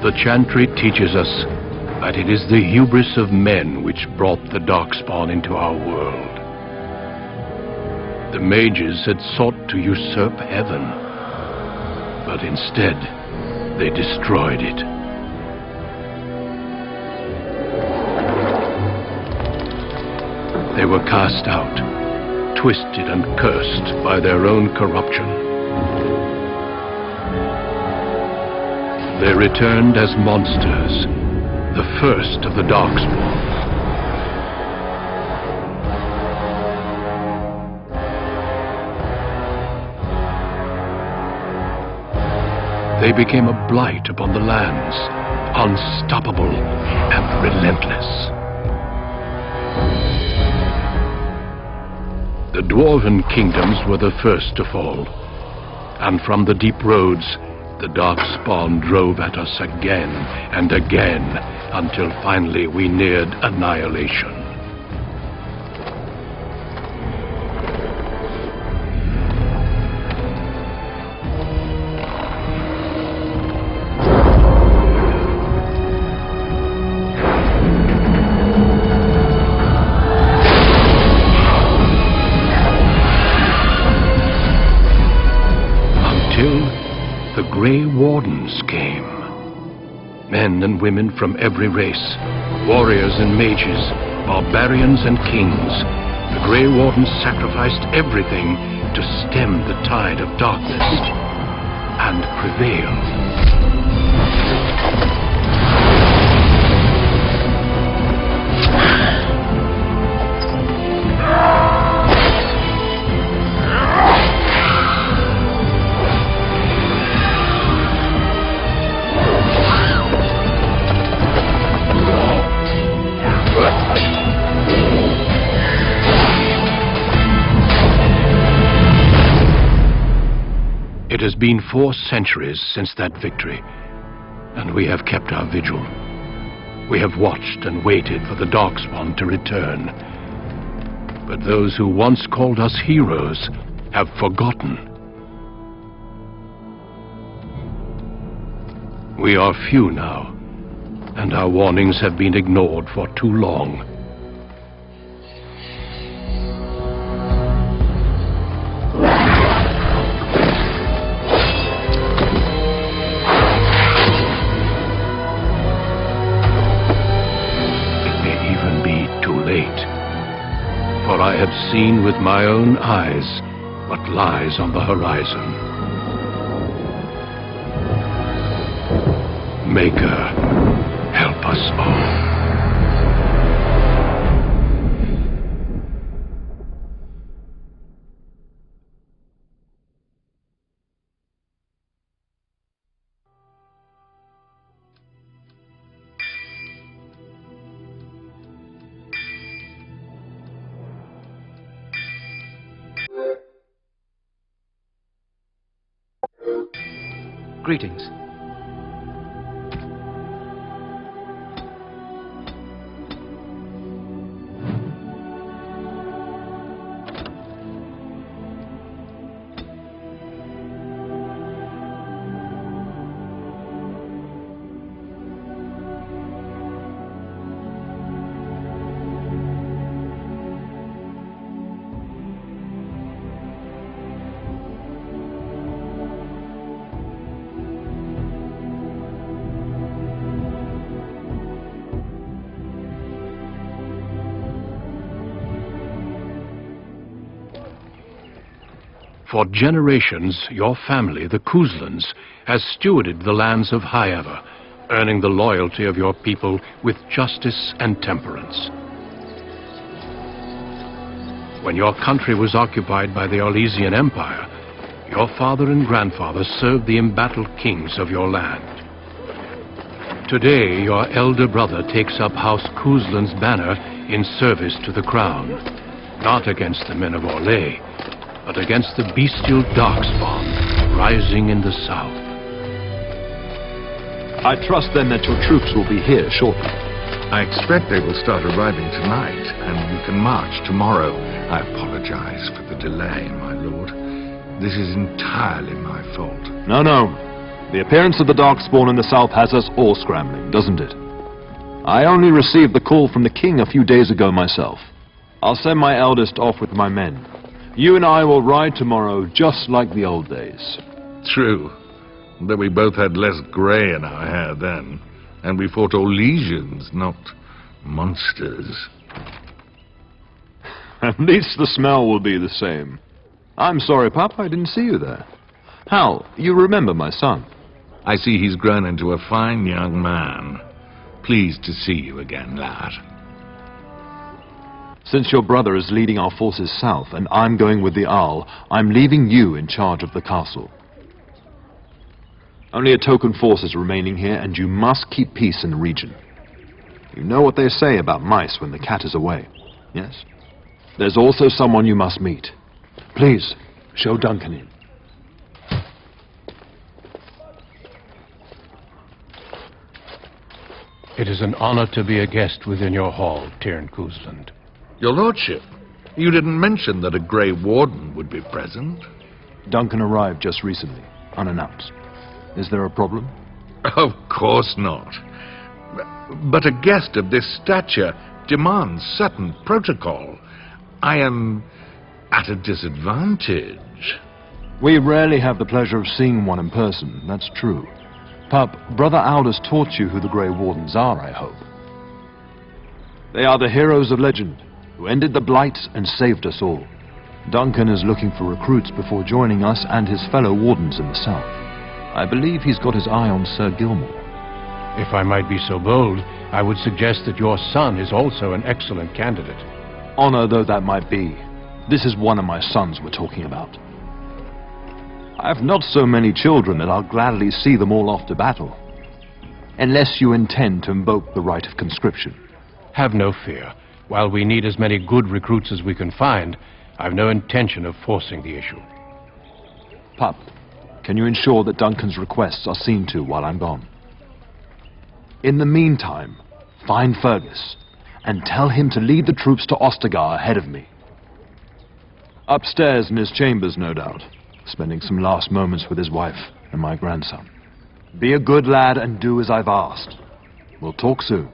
The Chantry teaches us that it is the hubris of men which brought the Darkspawn into our world. The mages had sought to usurp heaven, but instead they destroyed it. They were cast out, twisted and cursed by their own corruption. They returned as monsters, the first of the Darkspawn. They became a blight upon the lands, unstoppable and relentless. The Dwarven kingdoms were the first to fall, and from the deep roads, the Darkspawn drove at us again and again, until finally we neared annihilation. The Grey Wardens came. Men and women from every race, warriors and mages, barbarians and kings. The Grey Wardens sacrificed everything to stem the tide of darkness and prevail. It has been 4 centuries since that victory, and we have kept our vigil. We have watched and waited for the Darkspawn to return. But those who once called us heroes have forgotten. We are few now, and our warnings have been ignored for too long. For I have seen with my own eyes what lies on the horizon. Maker, help us all. Greetings. For generations, your family, the Kuzlans, has stewarded the lands of Highever, earning the loyalty of your people with justice and temperance. When your country was occupied by the Orlesian Empire, your father and grandfather served the embattled kings of your land. Today, your elder brother takes up House Kuzlan's banner in service to the crown, not against the men of Orlais, but against the bestial Darkspawn rising in the south. I trust then that your troops will be here shortly. I expect they will start arriving tonight, and we can march tomorrow. I apologize for the delay, my lord. This is entirely my fault. No. The appearance of the Darkspawn in the south has us all scrambling, doesn't it? I only received the call from the king a few days ago myself. I'll send my eldest off with my men. You and I will ride tomorrow just like the old days. True, though we both had less grey in our hair then, and we fought all legions, not monsters. At least the smell will be the same. I'm sorry, Pup, I didn't see you there. Hal, you remember my son? I see he's grown into a fine young man. Pleased to see you again, lad. Since your brother is leading our forces south and I'm going with the Owl, I'm leaving you in charge of the castle. Only a token force is remaining here, and you must keep peace in the region. You know what they say about mice when the cat is away, yes? There's also someone you must meet. Please, show Duncan in. It is an honor to be a guest within your hall, Tyrn Cousland. Your lordship, you didn't mention that a Grey Warden would be present. Duncan arrived just recently, unannounced. Is there a problem? Of course not. But a guest of this stature demands certain protocol. I am at a disadvantage. We rarely have the pleasure of seeing one in person, that's true. Pup, Brother Aldous taught you who the Grey Wardens are, I hope. They are the heroes of legend, who ended the Blight and saved us all. Duncan is looking for recruits before joining us and his fellow Wardens in the south. I believe he's got his eye on Sir Gilmore. If I might be so bold, I would suggest that your son is also an excellent candidate. Honor though that might be, this is one of my sons we're talking about. I have not so many children that I'll gladly see them all off to battle. Unless you intend to invoke the right of conscription. Have no fear. While we need as many good recruits as we can find, I've no intention of forcing the issue. Pup, can you ensure that Duncan's requests are seen to while I'm gone? In the meantime, find Fergus and tell him to lead the troops to Ostagar ahead of me. Upstairs in his chambers, no doubt, spending some last moments with his wife and my grandson. Be a good lad and do as I've asked. We'll talk soon.